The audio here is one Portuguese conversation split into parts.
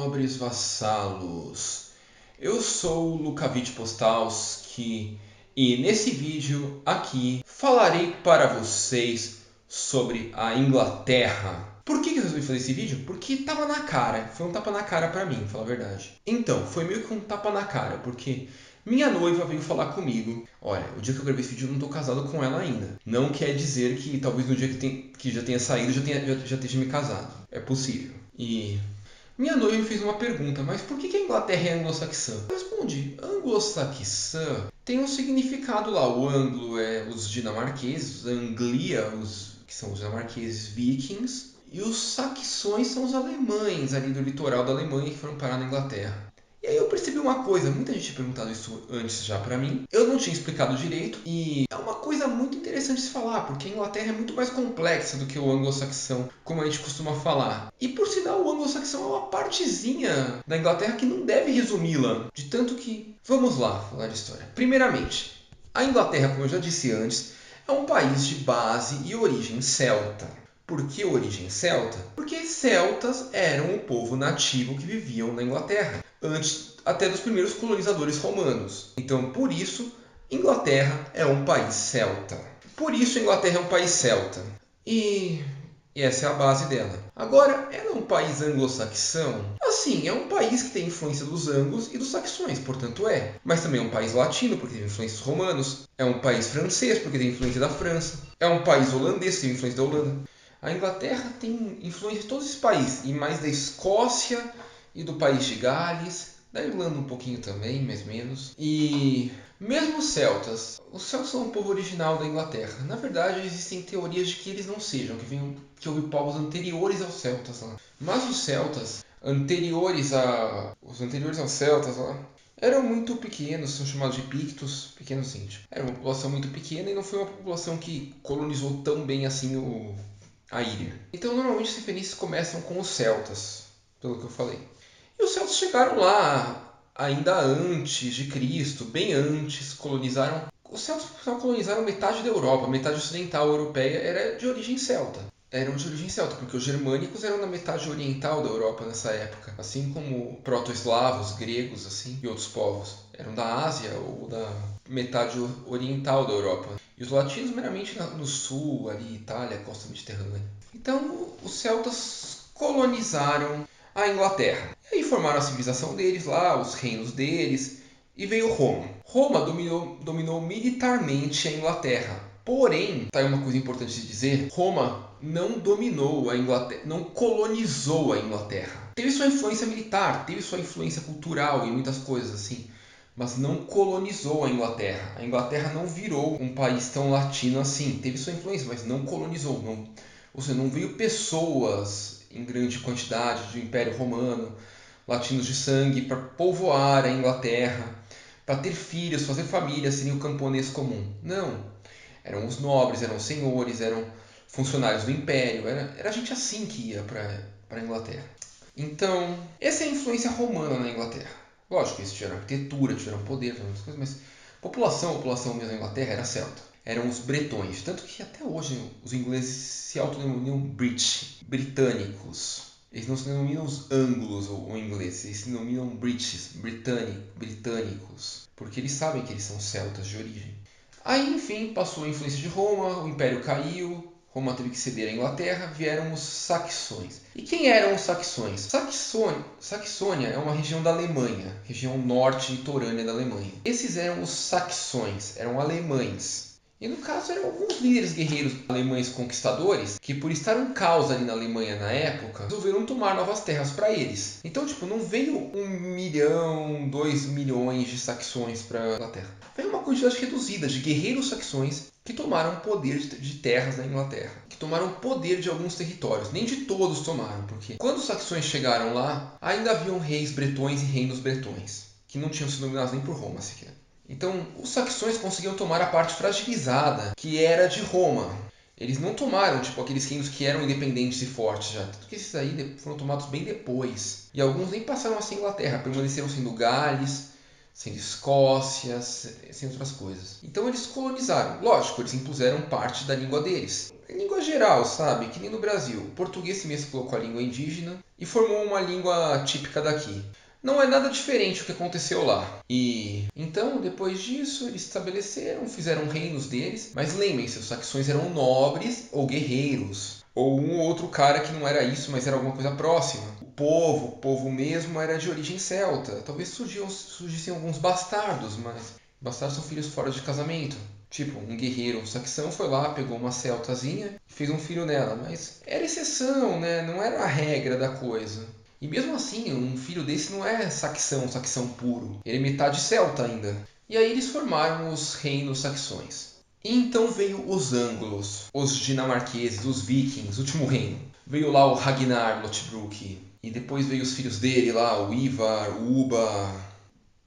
nobres vassalos, eu sou o Lukavich Postalski e nesse vídeo aqui falarei para vocês sobre a Inglaterra. Por que eu resolvi fazer esse vídeo? Porque tava na cara, foi um tapa na cara pra mim, pra falar a verdade. Então, foi meio que um tapa na cara, porque minha noiva veio falar comigo. Olha, o dia que eu gravei esse vídeo eu não tô casado com ela ainda. Não quer dizer que talvez no dia que já tenha saído já esteja me casado. É possível. E minha noiva me fez uma pergunta, mas por que a Inglaterra é anglo-saxã? Eu respondi, anglo-saxã tem um significado lá. O anglo é os dinamarqueses, Anglia, que são os dinamarqueses vikings, e os saxões são os alemães ali do litoral da Alemanha que foram parar na Inglaterra. E aí eu percebi uma coisa, muita gente tinha perguntado isso antes já pra mim, eu não tinha explicado direito, e é uma coisa muito interessante de se falar, porque a Inglaterra é muito mais complexa do que o anglo-saxão, como a gente costuma falar. E por sinal, o anglo-saxão é uma partezinha da Inglaterra que não deve resumi-la, de tanto que... Vamos lá falar de história. Primeiramente, a Inglaterra, como eu já disse antes, é um país de base e origem celta. Por que origem celta? Porque celtas eram o povo nativo que viviam na Inglaterra, antes até dos primeiros colonizadores romanos. Então, por isso, Inglaterra é um país celta. Por isso, Inglaterra é um país celta. E essa é a base dela. Agora, ela é um país anglo-saxão? Assim, é um país que tem influência dos anglos e dos saxões, portanto é. Mas também é um país latino, porque tem influências romanos. É um país francês, porque tem influência da França. É um país holandês, que tem influência da Holanda. A Inglaterra tem influência de todos esses países, e mais da Escócia e do país de Gales, da Irlanda um pouquinho também, mais ou menos. E mesmo os celtas são um povo original da Inglaterra. Na verdade, existem teorias de que eles não sejam, que houve povos anteriores aos celtas lá. Mas os celtas, os anteriores aos celtas lá, eram muito pequenos, são chamados de pictos, pequenos sim. Era uma população muito pequena e não foi uma população que colonizou tão bem assim a ilha. Então, normalmente, as referências começam com os celtas, pelo que eu falei. E os celtas chegaram lá ainda antes de Cristo, bem antes, colonizaram. Os celtas colonizaram metade da Europa, metade ocidental europeia era de origem celta. Eram de origem celta, porque os germânicos eram na metade oriental da Europa nessa época, assim como proto-eslavos, gregos, assim, e outros povos. Eram da Ásia ou da metade oriental da Europa. E os latinos meramente no sul, ali, Itália, costa mediterrânea. Então, os celtas colonizaram a Inglaterra. E aí formaram a civilização deles lá, os reinos deles, e veio Roma. Roma dominou militarmente a Inglaterra. Porém, tá aí uma coisa importante de dizer, Roma não dominou a Inglaterra, não colonizou a Inglaterra. Teve sua influência militar, teve sua influência cultural e muitas coisas assim, mas não colonizou a Inglaterra. A Inglaterra não virou um país tão latino assim. Teve sua influência, mas não colonizou. Ou seja, não veio pessoas em grande quantidade do Império Romano, latinos de sangue, para povoar a Inglaterra, para ter filhos, fazer família, serem o camponês comum. Não. Eram os nobres, eram os senhores, eram funcionários do Império. Era gente assim que ia para a Inglaterra. Então, essa é a influência romana na Inglaterra. Lógico, eles tiveram arquitetura, tiveram poder, tiveram muitas coisas, mas a população mesmo da Inglaterra era celta. Eram os bretões. Tanto que até hoje os ingleses se autodenominam britânicos. Eles não se denominam os anglos ou ingleses, eles se denominam britânicos. Porque eles sabem que eles são celtas de origem. Aí, enfim, passou a influência de Roma, o Império caiu, Roma teve que ceder à Inglaterra, vieram os saxões. E quem eram os saxões? Saxônia é uma região da Alemanha, região norte litorânea da Alemanha. Esses eram os saxões, eram alemães. E no caso eram alguns líderes guerreiros alemães conquistadores que, por estar um caos ali na Alemanha na época, resolveram tomar novas terras para eles. Então, não veio 1 milhão, 2 milhões de saxões para a Inglaterra. Veio uma quantidade reduzida de guerreiros saxões que tomaram poder de terras na Inglaterra, que tomaram poder de alguns territórios. Nem de todos tomaram, porque quando os saxões chegaram lá, ainda haviam reis bretões e reinos bretões, que não tinham sido dominados nem por Roma sequer. Então, os saxões conseguiam tomar a parte fragilizada, que era de Roma. Eles não tomaram, aqueles reinos que eram independentes e fortes já. Tanto que esses aí foram tomados bem depois. E alguns nem passaram a ser Inglaterra, permaneceram sendo Gales, sendo Escócia, sem outras coisas. Então eles colonizaram. Lógico, eles impuseram parte da língua deles. língua geral, sabe? Que nem no Brasil. O português se mesclou com a língua indígena e formou uma língua típica daqui. Não é nada diferente o que aconteceu lá. E então, depois disso, eles estabeleceram, fizeram reinos deles. Mas lembrem-se, os saxões eram nobres ou guerreiros. Ou um ou outro cara que não era isso, mas era alguma coisa próxima. O povo mesmo era de origem celta. Talvez surgissem alguns bastardos, mas bastardos são filhos fora de casamento. Tipo, um guerreiro saxão foi lá, pegou uma celtazinha e fez um filho nela. Mas era exceção, né? Não era a regra da coisa. E mesmo assim, um filho desse não é saxão puro. Ele é metade celta ainda. E aí eles formaram os reinos saxões. E então veio os anglos, os dinamarqueses, os vikings, o último reino. Veio lá o Ragnar Lothbrok. E depois veio os filhos dele lá, o Ivar, o Ubba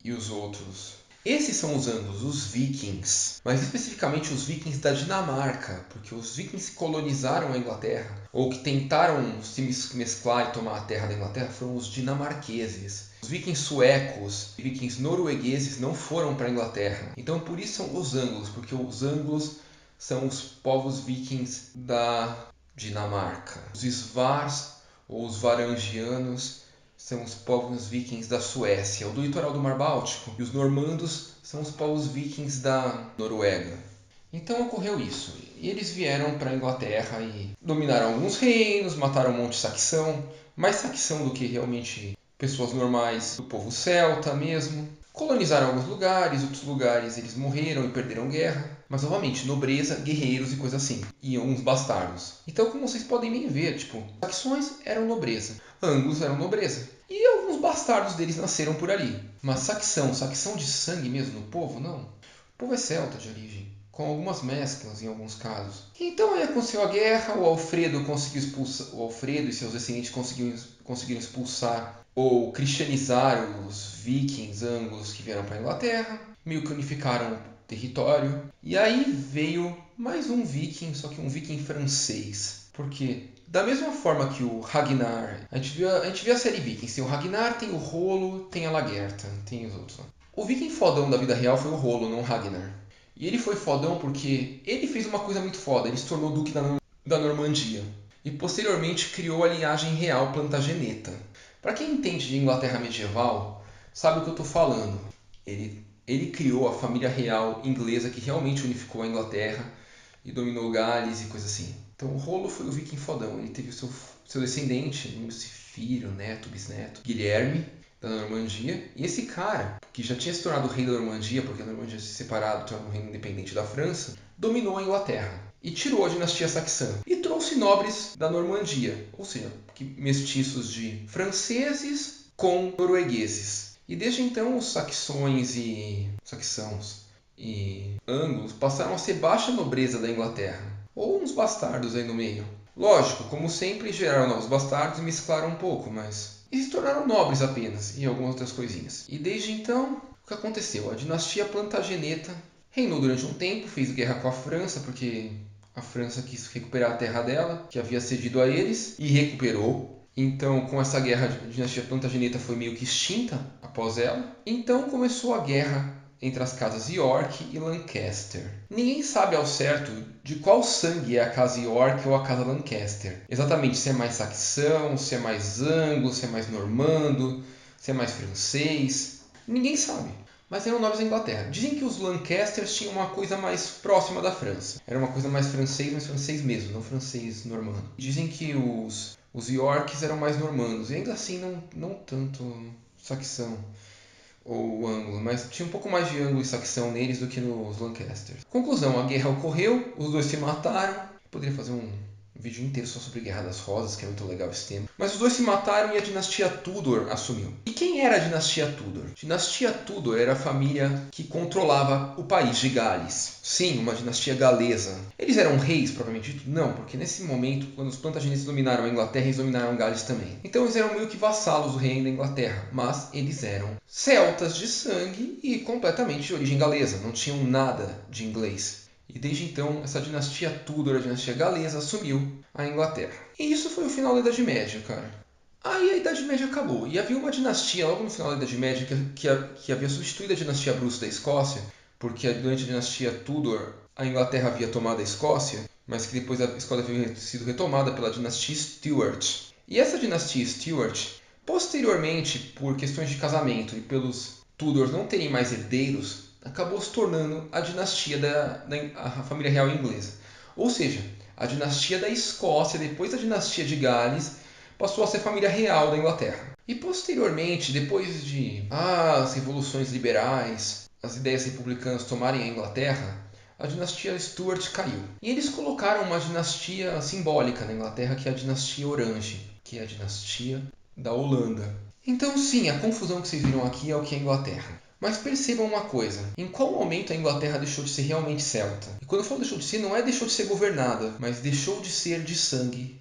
e os outros. Esses são os anglos, os vikings, mas especificamente os vikings da Dinamarca, porque os vikings que colonizaram a Inglaterra, ou que tentaram se mesclar e tomar a terra da Inglaterra, foram os dinamarqueses. Os vikings suecos e vikings noruegueses não foram para a Inglaterra. Então por isso são os anglos, porque os anglos são os povos vikings da Dinamarca. Os svars ou os varangianos são os povos vikings da Suécia, ou do litoral do Mar Báltico, e os normandos são os povos vikings da Noruega. Então ocorreu isso, e eles vieram para a Inglaterra e dominaram alguns reinos, mataram um monte de saxão, mais saxão do que realmente pessoas normais do povo celta mesmo. Colonizaram alguns lugares, outros lugares eles morreram e perderam guerra, mas novamente, nobreza, guerreiros e coisa assim, e uns bastardos. Então, como vocês podem bem ver, tipo, saxões eram nobreza, anglos eram nobreza, e alguns bastardos deles nasceram por ali. Mas saxão de sangue mesmo no povo, não. O povo é celta de origem, com algumas mesclas em alguns casos. Então aí aconteceu a guerra, o Alfredo conseguiu expulsar, o Alfredo e seus descendentes conseguiram expulsar ou cristianizar os vikings anglos que vieram para a Inglaterra, meio que unificaram o território. E aí veio mais um viking, só que um viking francês. Porque da mesma forma que o Ragnar, a gente viu a série Vikings, tem o Ragnar, tem o Rolo, tem a Lagertha, tem os outros lá. O viking fodão da vida real foi o Rolo, não o Ragnar. E ele foi fodão porque ele fez uma coisa muito foda, ele se tornou duque da Normandia. E posteriormente criou a linhagem real Plantageneta. Para quem entende de Inglaterra medieval, sabe o que eu estou falando. Ele criou a família real inglesa que realmente unificou a Inglaterra e dominou Gales e coisa assim. Então o Rolo foi o viking fodão. Ele teve o seu descendente, filho, neto, bisneto, Guilherme, da Normandia. E esse cara, que já tinha se tornado rei da Normandia, porque a Normandia se separado, tornou um reino independente da França, dominou a Inglaterra e tirou a dinastia saxã e trouxe nobres da Normandia, ou seja, mestiços de franceses com noruegueses. E desde então os saxões e saxãos e anglos passaram a ser baixa nobreza da Inglaterra, ou uns bastardos aí no meio. Lógico, como sempre, geraram novos bastardos e mesclaram um pouco, mas eles se tornaram nobres apenas e algumas outras coisinhas. E desde então, o que aconteceu? A dinastia Plantageneta reinou durante um tempo, fez guerra com a França, porque a França quis recuperar a terra dela, que havia cedido a eles, e recuperou. Então, com essa guerra, a dinastia Plantageneta foi meio que extinta após ela. Então começou a guerra entre as casas York e Lancaster. Ninguém sabe ao certo de qual sangue é a casa York ou a casa Lancaster. Exatamente se é mais saxão, se é mais anglo, se é mais normando, se é mais francês. Ninguém sabe. Mas eram nobres da Inglaterra. Dizem que os Lancasters tinham uma coisa mais próxima da França. Era uma coisa mais francês, mas francês mesmo, não francês normando. Dizem que os Yorks eram mais normandos, e ainda assim não tanto saxão ou anglo, mas tinha um pouco mais de anglo e saxão neles do que nos Lancasters. Conclusão, a guerra ocorreu, os dois se mataram. Poderia fazer um vídeo inteiro só sobre Guerra das Rosas, que é muito legal esse tema. Mas os dois se mataram e a dinastia Tudor assumiu. E quem era a dinastia Tudor? A dinastia Tudor era a família que controlava o país de Gales. Sim, uma dinastia galesa. Eles eram reis, propriamente dito? Não, porque nesse momento, quando os plantagenets dominaram a Inglaterra, eles dominaram Gales também. Então eles eram meio que vassalos do reino da Inglaterra, mas eles eram celtas de sangue e completamente de origem galesa, não tinham nada de inglês. E desde então, essa dinastia Tudor, a dinastia galesa, assumiu a Inglaterra. E isso foi o final da Idade Média, cara. Aí a Idade Média acabou. E havia uma dinastia, logo no final da Idade Média, que havia substituído a dinastia Bruce da Escócia, porque durante a dinastia Tudor, a Inglaterra havia tomado a Escócia, mas que depois a Escócia havia sido retomada pela dinastia Stuart. E essa dinastia Stuart, posteriormente, por questões de casamento e pelos Tudors não terem mais herdeiros, acabou se tornando a dinastia da família real inglesa. Ou seja, a dinastia da Escócia, depois da dinastia de Gales, passou a ser a família real da Inglaterra. E posteriormente, depois de as revoluções liberais, as ideias republicanas tomarem a Inglaterra, a dinastia Stuart caiu. E eles colocaram uma dinastia simbólica na Inglaterra, que é a dinastia Orange, que é a dinastia da Holanda. Então sim, a confusão que vocês viram aqui é o que é a Inglaterra. Mas percebam uma coisa, em qual momento a Inglaterra deixou de ser realmente celta? E quando eu falo deixou de ser, não é deixou de ser governada, mas deixou de ser de sangue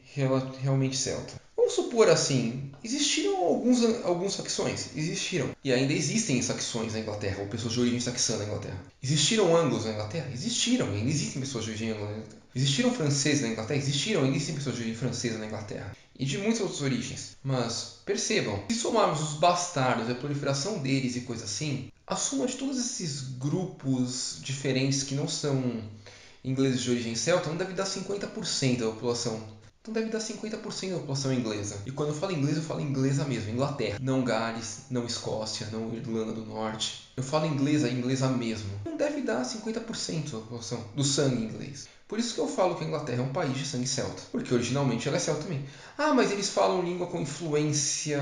realmente celta. Vamos supor assim, existiram alguns facções, existiram. E ainda existem facções na Inglaterra, ou pessoas de origem saxã na Inglaterra. Existiram anglos na Inglaterra? Existiram, e ainda existem pessoas de origem anglo na Inglaterra. Existiram franceses na Inglaterra? Existiram, ainda existem pessoas de origem francesa na Inglaterra. E de muitas outras origens. Mas, percebam, se somarmos os bastardos, a proliferação deles e coisa assim, a soma de todos esses grupos diferentes que não são ingleses de origem celta não deve dar 50% da população. Então deve dar 50% da população inglesa. E quando eu falo inglês, eu falo inglesa mesmo, Inglaterra. Não Gales, não Escócia, não Irlanda do Norte. Eu falo inglesa mesmo. Não deve dar 50% da população do sangue inglês. Por isso que eu falo que a Inglaterra é um país de sangue celta. Porque originalmente ela é celta também. Ah, mas eles falam língua com influência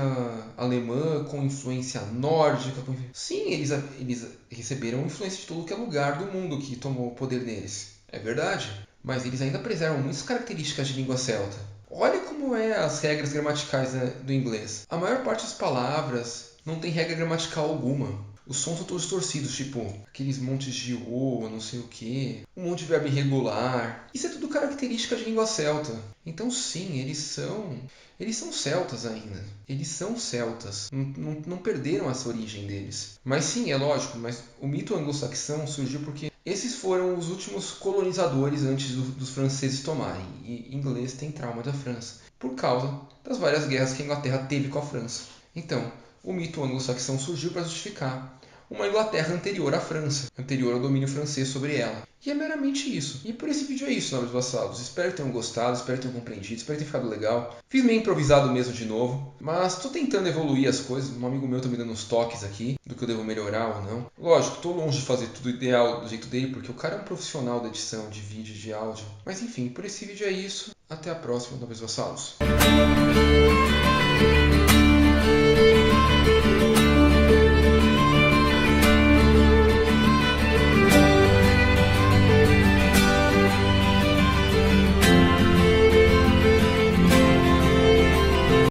alemã, com influência nórdica. Sim, eles receberam influência de todo que é lugar do mundo que tomou o poder deles. É verdade. Mas eles ainda preservam muitas características de língua celta. Olha como é as regras gramaticais do inglês. A maior parte das palavras não tem regra gramatical alguma. Os sons são todos torcidos, tipo aqueles montes de o, não sei o que, um monte de verbo irregular. Isso é tudo característica de língua celta. Então sim, eles são celtas ainda. Eles são celtas. Não perderam essa origem deles. Mas sim, é lógico, mas o mito anglo-saxão surgiu porque esses foram os últimos colonizadores antes dos franceses tomarem. E inglês tem trauma da França, por causa das várias guerras que a Inglaterra teve com a França. Então, o mito anglo-saxão surgiu para justificar uma Inglaterra anterior à França, anterior ao domínio francês sobre ela. E é meramente isso. E por esse vídeo é isso, nobres vassalos. Espero que tenham gostado, espero que tenham compreendido, espero que tenha ficado legal. Fiz meio improvisado mesmo de novo, mas estou tentando evoluir as coisas. Um amigo meu está me dando uns toques aqui do que eu devo melhorar ou não. Lógico, estou longe de fazer tudo ideal do jeito dele, porque o cara é um profissional da edição de vídeo e de áudio. Mas enfim, por esse vídeo é isso. Até a próxima, nobres vassalos.